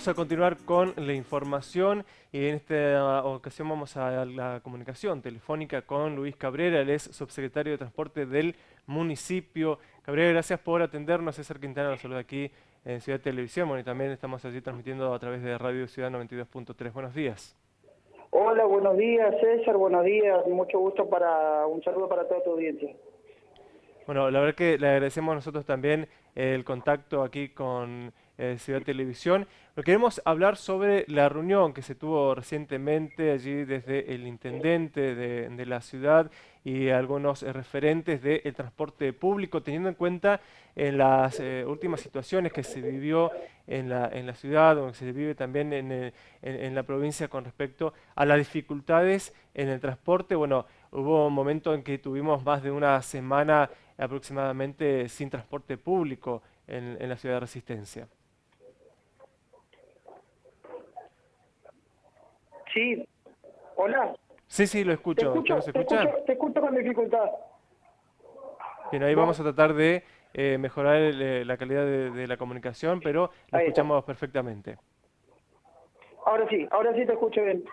vamos a continuar con la información y en esta ocasión vamos a la comunicación telefónica con Luis Cabrera, él es subsecretario de Transporte del municipio. Cabrera, gracias por atendernos. César Quintana nos saluda aquí en Ciudad Televisión, bueno, y también estamos allí transmitiendo a través de Radio Ciudad 92.3. Buenos días. Hola, buenos días César, buenos días, mucho gusto un saludo para toda tu audiencia. Bueno, la verdad que le agradecemos nosotros también el contacto aquí con Ciudad Televisión. Lo queremos hablar sobre la reunión que se tuvo recientemente allí desde el intendente de la ciudad y algunos referentes del transporte público, teniendo en cuenta en las últimas situaciones que se vivió en la ciudad o que se vive también en la provincia con respecto a las dificultades en el transporte. Bueno, hubo un momento en que tuvimos más de una semana aproximadamente sin transporte público en la ciudad de Resistencia. Sí, hola. Sí, sí, lo Te escucho. ¿Usted escucho, nos te escucha? escucho, te escucho con dificultad. Bien, ahí vamos a Vos, tratar de mejorar la calidad de la comunicación, pero lo ahí está. escuchamos perfectamente. Ahora sí te escucho bien.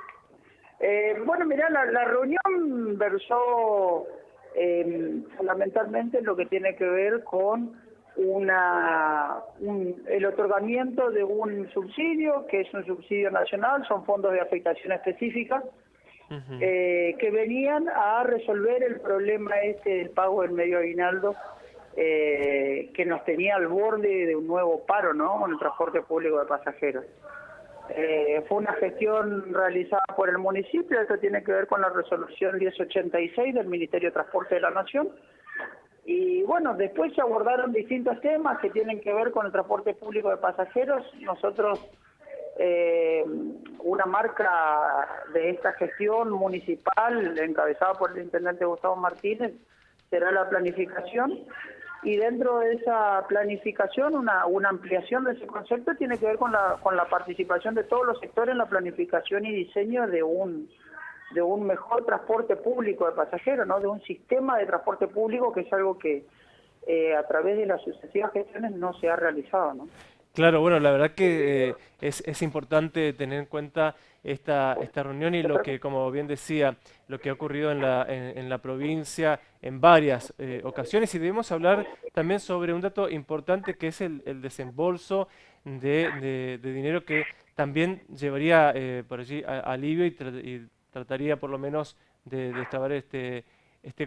Bueno, mirá, la reunión versó fundamentalmente lo que tiene que ver con el otorgamiento de un subsidio, que es un subsidio nacional, son fondos de afectación específica, Ujú. que venían a resolver el problema del pago del medio aguinaldo, que nos tenía al borde de un nuevo paro, ¿no?, con el transporte público de pasajeros. Fue una gestión realizada por el municipio. Esto tiene que ver con la resolución 1086 del Ministerio de Transporte de la Nación. Y bueno, después se abordaron distintos temas que tienen que ver con el transporte público de pasajeros. Nosotros, una marca de esta gestión municipal, encabezada por el intendente Gustavo Martínez, será la planificación. Y dentro de esa planificación, una ampliación de ese concepto tiene que ver con la participación de todos los sectores en la planificación y diseño de un mejor transporte público de pasajeros, ¿no?, de un sistema de transporte público, que es algo que a través de las sucesivas gestiones no se ha realizado, ¿no? Claro, bueno, la verdad que es importante tener en cuenta esta reunión y lo que, como bien decía, lo que ha ocurrido en la provincia en varias ocasiones. Y debemos hablar también sobre un dato importante que es el desembolso de dinero que también llevaría por allí alivio y trataría por lo menos de destrabar este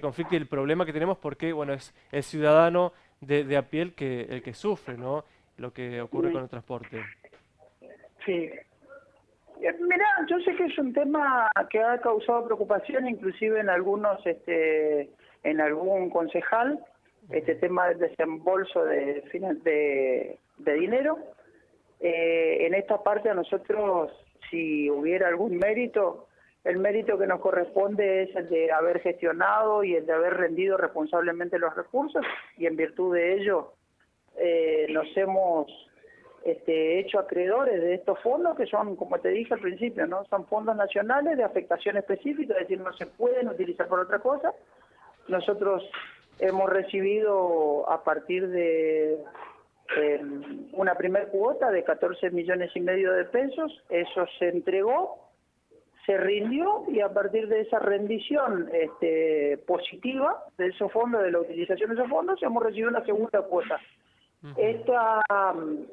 conflicto y el problema que tenemos porque, bueno, es el ciudadano de a pie el que sufre, ¿no?, lo que ocurre con el transporte. Sí. Mirá, yo sé que es un tema que ha causado preocupación inclusive en en algún concejal, este tema del desembolso de dinero. En esta parte a nosotros, si hubiera algún mérito, el mérito que nos corresponde es el de haber gestionado y el de haber rendido responsablemente los recursos, y en virtud de ello nos hemos hecho acreedores de estos fondos, que son, como te dije al principio, ¿no?, son fondos nacionales de afectación específica, es decir, no se pueden utilizar por otra cosa. Nosotros hemos recibido a partir de una primer cuota de 14,5 millones de pesos. Eso se entregó, se rindió, y a partir de esa rendición positiva de esos fondos, de la utilización de esos fondos, hemos recibido una segunda cuota. Ujú.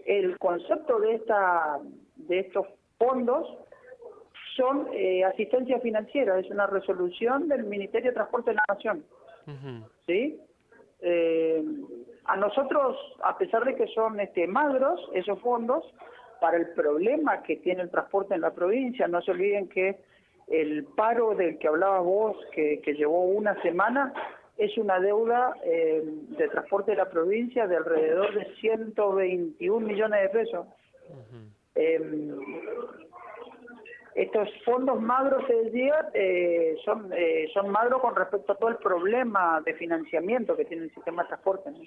El concepto de estos fondos son asistencia financiera, es una resolución del Ministerio de Transporte de la Nación, Ujú. ¿sí? A nosotros, a pesar de que son magros esos fondos, para el problema que tiene el transporte en la provincia, no se olviden que el paro del que hablabas vos, que llevó una semana, es una deuda de transporte de la provincia de alrededor de 121 millones de pesos. Ujú. Estos fondos magros, te decía, son magros con respecto a todo el problema de financiamiento que tiene el sistema de transporte, ¿no?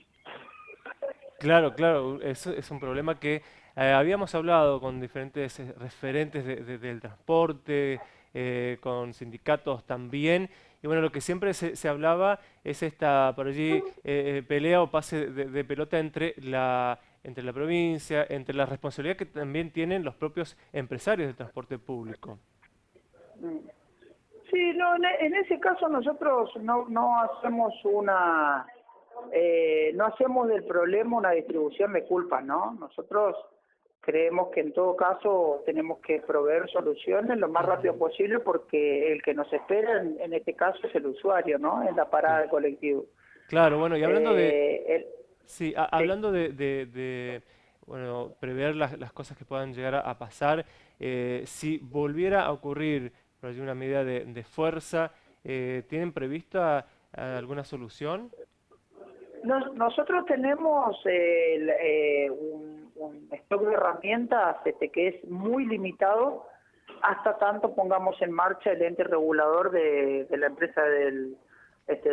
Claro, claro, eso es un problema que habíamos hablado con diferentes referentes del transporte, con sindicatos también, y bueno, lo que siempre se hablaba es esta, por allí, pelea o pase de pelota entre entre la provincia, entre la responsabilidad que también tienen los propios empresarios del transporte público. Mm. Sí, no, en ese caso nosotros no hacemos no hacemos del problema una distribución de culpas, ¿no? Nosotros creemos que en todo caso tenemos que proveer soluciones lo más rápido Ujú. posible porque el que nos espera en este caso es el usuario, ¿no? En la parada Cla- del colectivo. Claro, bueno, y hablando de, Eh, el- sí, sí. hablando bueno, prever las cosas que puedan llegar a pasar, si volviera a ocurrir por allí una medida de fuerza, ¿tienen prevista alguna solución? Nosotros tenemos un stock de herramientas que es muy limitado hasta tanto pongamos en marcha el ente regulador de la empresa del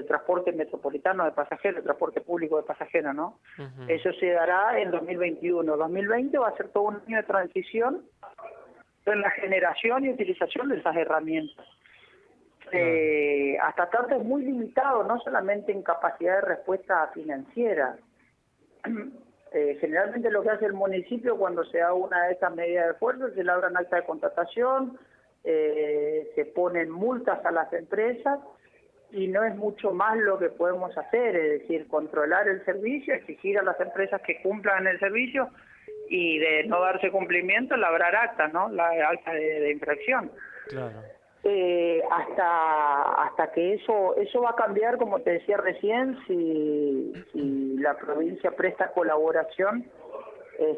transporte metropolitano de pasajeros, transporte público de pasajeros, ¿no? Ujú. Eso se dará en 2021. 2020 va a ser todo un año de transición en la generación y utilización de esas herramientas. Claro. Hasta tanto es muy limitado, no solamente en capacidad de respuesta financiera. Generalmente lo que hace el municipio cuando se da una de estas medidas de fuerza, se labran acta de contratación, se ponen multas a las empresas y no es mucho más lo que podemos hacer, es decir, controlar el servicio, exigir a las empresas que cumplan el servicio y de no darse cumplimiento, labrar actas, ¿no? La acta de infracción. Claro. Hasta que eso va a cambiar, como te decía recién, si la provincia presta colaboración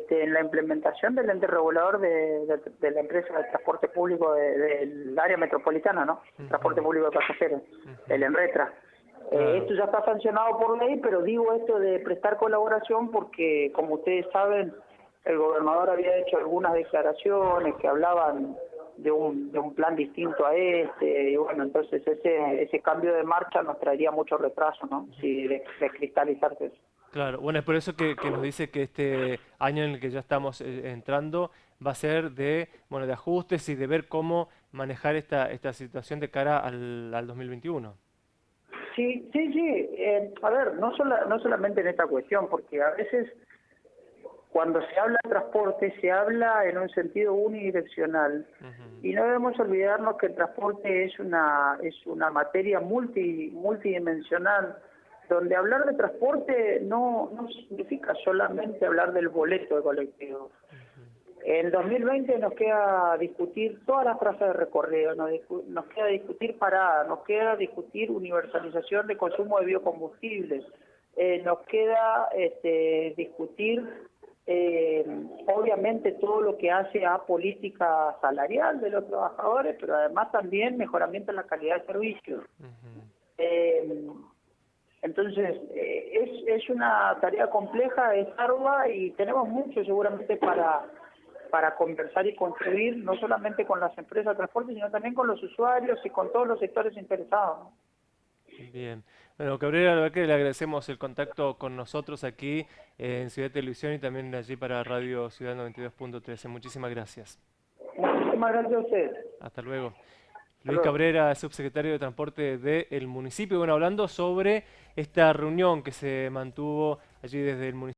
en la implementación del ente regulador de la empresa de transporte público del área metropolitana, ¿no? Transporte Ujú, público de pasajeros, el ujú. ENRETRA. Claro. Esto ya está sancionado por ley, pero digo esto de prestar colaboración porque, como ustedes saben, el gobernador había hecho algunas declaraciones que hablaban de un plan distinto a y bueno, entonces ese cambio de marcha nos traería mucho retraso, ¿no? Si de cristalizarse eso. Claro, bueno, es por eso que nos dice que este año en el que ya estamos entrando va a ser de, bueno, de ajustes y de ver cómo manejar esta situación de cara al 2021. Sí, sí, sí. A ver, no solamente en esta cuestión, porque a veces cuando se habla de transporte se habla en un sentido unidireccional Ujú, y no debemos olvidarnos que el transporte es una materia multidimensional, donde hablar de transporte no significa solamente hablar del boleto de colectivo. ujú, En 2020 nos queda discutir todas las trazas de recorrido, nos queda discutir paradas, nos queda discutir universalización de consumo de biocombustibles, nos queda discutir obviamente todo lo que hace a política salarial de los trabajadores, pero además también mejoramiento en la calidad de servicios. ujú. Eh, entonces, es una tarea compleja, es ardua y tenemos mucho seguramente para conversar y construir, no solamente con las empresas de transporte, sino también con los usuarios y con todos los sectores interesados, ¿no? Bien. Bueno, Cabrera, la verdad que le agradecemos el contacto con nosotros aquí en Ciudad Televisión y también allí para Radio Ciudad 92.13. Muchísimas gracias. Muchísimas gracias a ustedes. Hasta luego. Hasta Luis luego. Cabrera, subsecretario de Transporte del municipio, bueno, hablando sobre esta reunión que se mantuvo allí desde el municipio.